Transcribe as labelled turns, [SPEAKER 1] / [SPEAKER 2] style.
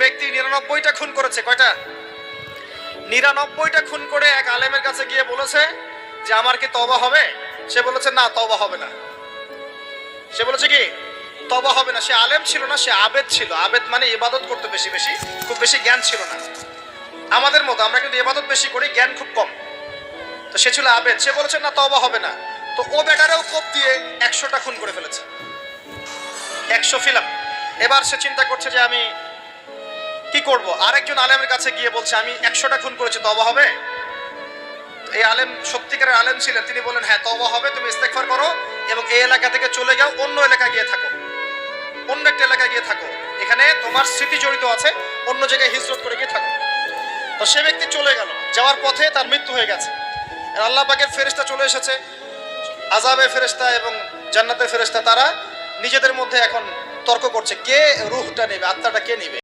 [SPEAKER 1] ব্যক্তি 99টা খুন করেছে। কয়টা? 99টা খুন করে এক আলেমের কাছে গিয়ে বলেছে যে আমার কি তওবা হবে? সে বলেছে না, তওবা হবে না। সে বলেছে কি তওবা হবে না। সে আলেম ছিল না, সে আবেদ ছিল। আবেদ মানে ইবাদত করতে বেশি বেশি, খুব বেশি জ্ঞান ছিল না। আমাদের মতো আমরা কিন্তু ইবাদত বেশি করি, জ্ঞান খুব কম। তো সে ছিল আবেদ, সে বলেছে না তওবা হবে না। তো ও বেটারেও কোপ দিয়ে 100টা খুন করে ফেলেছে, 100 ফিলাম। এবার সে চিন্তা করছে যে আমি কি করব। আরেকজন আলেমের কাছে গিয়ে বলছে আমি 100টা খুন করেছি, তওবা হবে? এই আলেম সত্যিকারের আলেম ছিলেন, তিনি বলেন হ্যাঁ তওবা হবে, তুমি ইস্তেগফার করো এবং এই এলাকা থেকে চলে যাও, অন্য এলাকায় গিয়ে থাকো, অন্য একটা এলাকায় গিয়ে থাকো, এখানে তোমার স্মৃতি জড়িত আছে, অন্য জায়গায় হিজরত করে গিয়ে থাকো। তো সে ব্যক্তি চলে গেল, যাওয়ার পথে তার মৃত্যু হয়ে গেছে। আল্লাহ পাকের ফেরেশতা চলে এসেছে, আযাবের ফেরেশতা এবং জান্নাতের ফেরেশতা, তারা নিজেদের মধ্যে এখন তর্ক করছে কে রূহটা নেবে, আত্মাটা কে নেবে।